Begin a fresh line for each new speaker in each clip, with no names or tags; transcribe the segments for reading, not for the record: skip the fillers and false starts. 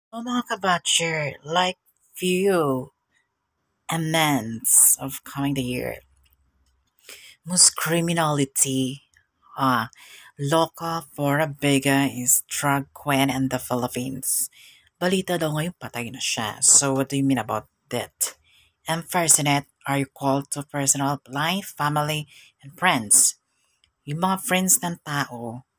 Oh mga kabatcher, like few months of coming the year, most criminality, uh, loca for a biga is drug queen in the Philippines. Balita daw ngayon patay na siya. So what do you mean about that? And Farsinet, are you called to personal life, family, and friends? Yung mga friends ng tao,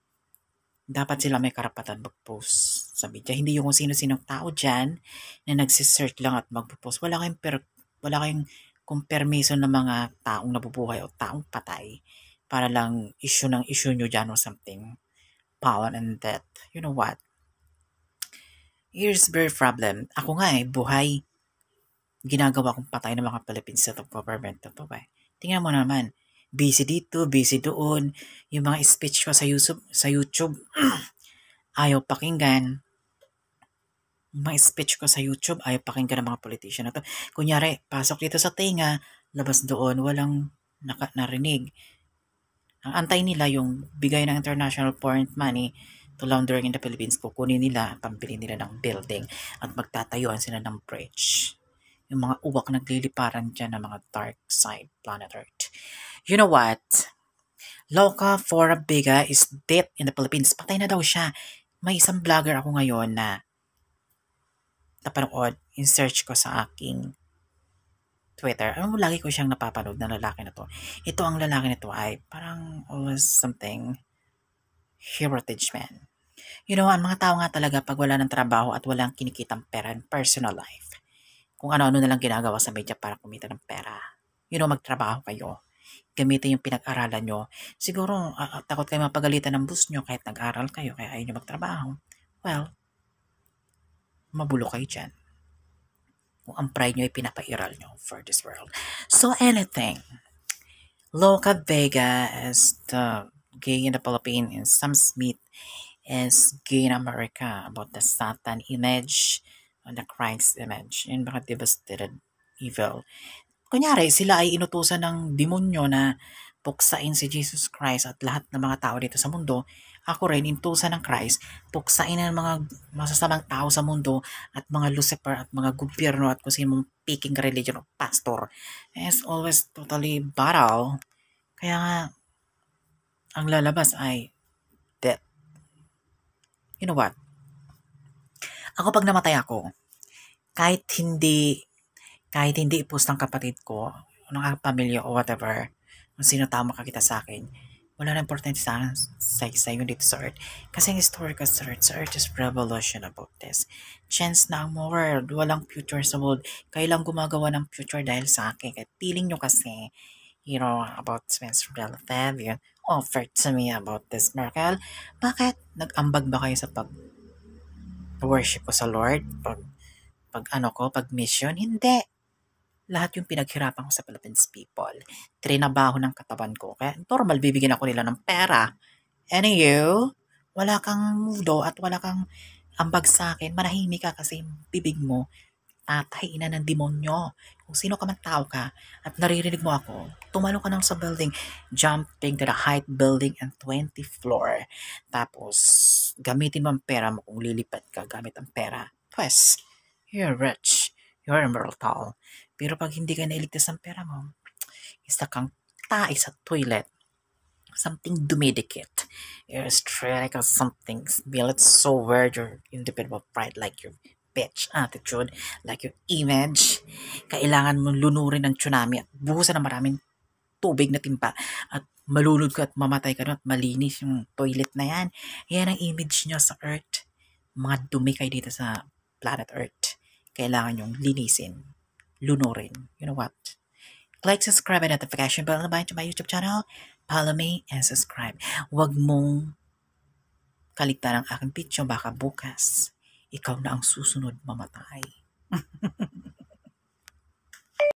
dapat sila may karapatan mag-post sa media. Hindi yung kung sino-sinong tao dyan na nagsisearch lang at mag-post. Wala kayong kung permiso ng mga taong nabubuhay o taong patay para lang issue nyo dyan or something. Power and death. You know what? Here's the problem. Ako nga buhay. Ginagawa kong patay ng mga Philippines sa government. Ito ba? Tingnan mo naman. Busy dito, busy doon. Yung mga speech ko sa YouTube, ayaw pakinggan. Mga speech ko sa YouTube, ayaw pakinggan ng mga politician na to. Kunyari, pasok dito sa tenga, labas doon, walang narinig. Ang antay nila yung bigay ng international foreign money to laundering in the Philippines, kukunin nila, pambili nila ng building at magtatayuan sila ng bridge. Yung mga uwak nagliliparan dyan ng mga dark side planet Earth. You know what? Loca for a biga is dead in the Philippines. Patay na daw siya. May isang vlogger ako ngayon na napanood, in-search ko sa aking Twitter. Alam mo, lagi ko siyang napapanood na lalaki na to. Ito ang lalaki na to ay parang always something heritage man. You know, ang mga tao nga talaga pag wala ng trabaho at walang kinikitang pera in personal life, kung ano-ano na lang ginagawa sa media para kumita ng pera. You know, magtrabaho kayo. Gamitin yung pinag-aralan nyo. Siguro, takot kayo mapagalitan ng boss nyo kahit nag-aral kayo, kaya ayaw nyo magtrabaho. Well, mabulo kayo dyan. Kung ang pride nyo ay pinapairal nyo for this world. So anything, Loca Vega is the gay in the Philippines and Sam Smith is gay in America about the Satan image and the Christ image. Yung mga devastated evil. Kunyari, sila ay inutusan ng demonyo na puksain si Jesus Christ at lahat ng mga tao dito sa mundo. Ako rin, inutusan ng Christ, puksain ng mga masasamang tao sa mundo at mga Lucifer at mga gobyerno at kung sino mong picking religion o pastor. It's always totally battle. Kaya nga, ang lalabas ay death. You know what? Ako pag namatay ako, kahit hindi ipost ng kapatid ko, ng aking pamilya o whatever, kung sino tao makakita sa akin, wala na importante sa yun dito sa Earth. Kasi ang story ko sa Earth is revolution about this. Chance na ang world, walang future sa world. Kayo lang gumagawa ng future dahil sa akin. Kaya feeling nyo kasi, you know, about Spencer relative, yun, offered to me about this miracle. Bakit? Nag-ambag ba kayo sa pag-worship ko sa Lord? Pag mission? Hindi. Lahat yung pinaghirapan ko sa Philippines people. Trinabaho ng katawan ko. Kaya normal, bibigyan ako nila ng pera. And you, wala kang mudo at wala kang ambag sa akin. Manahimik ka kasi yung bibig mo, tatay ina ng demonyo. Kung sino ka man tao ka at naririnig mo ako, tumalo ka lang sa building, jumping to the height building and 20th floor. Tapos, gamitin mo ang pera mo kung lilipat ka gamit ang pera. Pues, you're rich. You're immortal. Pero pag hindi ka nailigtas ng pera mo, isa kang tae sa toilet. Something dumidikit. You're straight like something. It's so weird. Your individual pride, like your bitch attitude, like your image. Kailangan mong lunurin ng tsunami at buhusan ng maraming tubig na timpa at malunod ka at mamatay ka doon at malinis yung toilet na yan. Yan ang image nyo sa Earth. Mga dumi kayo dito sa planet Earth. Kailangan yung linisin, lunurin. You know what? Like, subscribe, and notification bell naman to my YouTube channel. Follow me and subscribe. Huwag mong kaligtan ang aking video. Baka bukas, ikaw na ang susunod mamatay.